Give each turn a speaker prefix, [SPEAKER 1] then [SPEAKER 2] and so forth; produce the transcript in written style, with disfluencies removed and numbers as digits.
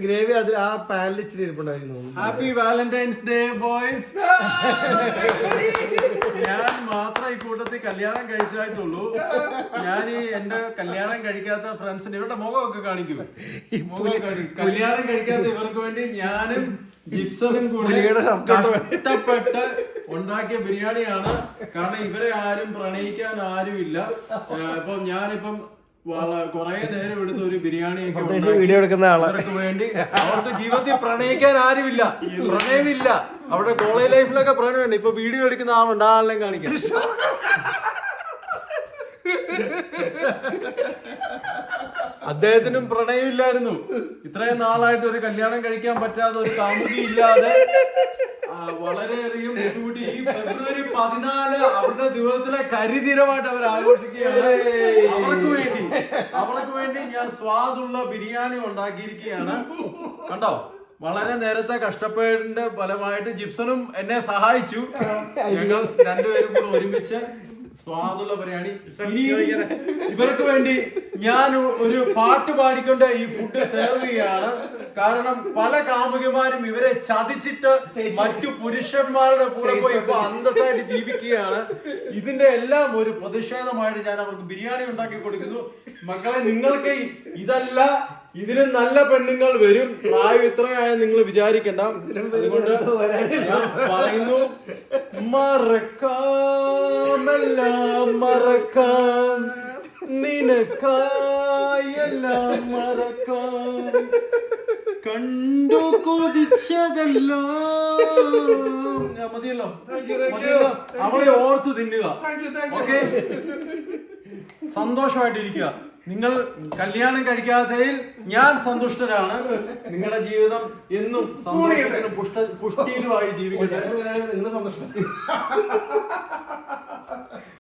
[SPEAKER 1] Gravy അത് ആ പാനിൽ ഇച്ചിരി ഇരിപ്പുണ്ടായിരുന്നു.
[SPEAKER 2] Happy Valentine's day boys. ഞാൻ മാത്രം ഈ കൂട്ടത്തിൽ കല്യാണം കഴിച്ചായിട്ടുള്ളൂ. ഞാൻ ഈ എന്റെ കല്യാണം കഴിക്കാത്ത ഫ്രണ്ട്സിന് ഇവരുടെ മുഖമൊക്കെ കാണിക്കും. കല്യാണം കഴിക്കാത്ത ഇവർക്ക് വേണ്ടി ഞാനും ജിപ്സനും കൂടി കഷ്ടപ്പെട്ട് ഉണ്ടാക്കിയ ബിരിയാണിയാണ്. കാരണം ഇവരെ ആരും പ്രണയിക്കാൻ ആരുമില്ല. ഇപ്പൊ ഞാനിപ്പം കൊറേ നേരം എടുത്ത് ഒരു ബിരിയാണിയൊക്കെ
[SPEAKER 1] വീഡിയോ എടുക്കുന്ന
[SPEAKER 2] അവർക്ക് വേണ്ടി. അവർക്ക് ജീവിതത്തിൽ പ്രണയിക്കാൻ ആരുമില്ല, പ്രണയമില്ല. അവരുടെ കോളേജ് ലൈഫിലൊക്കെ പ്രണയമുണ്ട്. ഇപ്പൊ വീഡിയോ എടുക്കുന്ന ആളുണ്ട്, ആളെല്ലാം കാണിക്കാം. അദ്ദേഹത്തിനും പ്രണയമില്ലായിരുന്നു. ഇത്രയും നാളായിട്ട് ഒരു കല്യാണം കഴിക്കാൻ പറ്റാതെ, ഒരു കാമുകി ഇല്ലാതെ വളരെയധികം ബുദ്ധിമുട്ടി. ഈ ഫെബ്രുവരി 14 അവരുടെ ദിവസത്തിലെ കരിദിനമായിട്ട് അവർ ആഘോഷിക്കുകയാണ്. അവർക്ക് വേണ്ടി ഞാൻ സ്വാദുള്ള ബിരിയാണി ഉണ്ടാക്കിയിരിക്കുകയാണ്. കണ്ടോ, വളരെ നേരത്തെ കഷ്ടപ്പാടിന്റെ ഫലമായിട്ട് ജിപ്സനും എന്നെ സഹായിച്ചു. ഞങ്ങൾ രണ്ടുപേരും കൂടെ ഒരുമിച്ച് സ്വാദുള്ള ബിരിയാണി. ഇവർക്ക് വേണ്ടി ഞാൻ ഒരു പാട്ട് പാടിക്കൊണ്ട് ഈ ഫുഡ് സെർവ് ചെയ്യാണ്. കാരണം പല കാമുകിമാരും ഇവരെ ചതിച്ചിട്ട് മറ്റു പുരുഷന്മാരുടെ കൂടെ പോയി ഇപ്പൊ അന്തസ്സായിട്ട് ജീവിക്കുകയാണ്. ഇതിന്റെ എല്ലാം ഒരു പ്രതിഷേധമായിട്ട് ഞാൻ അവർക്ക് ബിരിയാണി ഉണ്ടാക്കി കൊടുക്കുന്നു. മക്കളെ, നിങ്ങൾക്ക് ഇതല്ല, ഇതിലും നല്ല പെണ്ണുങ്ങൾ വരും. പ്രായം ഇത്രയായ നിങ്ങൾ വിചാരിക്കണ്ട. അതുകൊണ്ട് ഞാൻ പറയുന്നു, മറക്കാമെല്ലാം മറക്കാം, നിനക്കായെല്ലാം മറക്കാം, കണ്ടു കൊതിച്ചതെല്ലാം. മതിയല്ലോ, അവളെ ഓർത്ത് തിന്നുക. ഓക്കെ, സന്തോഷമായിട്ടിരിക്കുക. നിങ്ങൾ കല്യാണം കഴിക്കാത്തതിൽ ഞാൻ സന്തുഷ്ടനാണ്. നിങ്ങളുടെ ജീവിതം എന്നും സന്തോഷത്തിനും പുഷ്ടിയിലുമായി ജീവിക്കട്ടെ.
[SPEAKER 1] നിങ്ങൾ സന്തോഷം.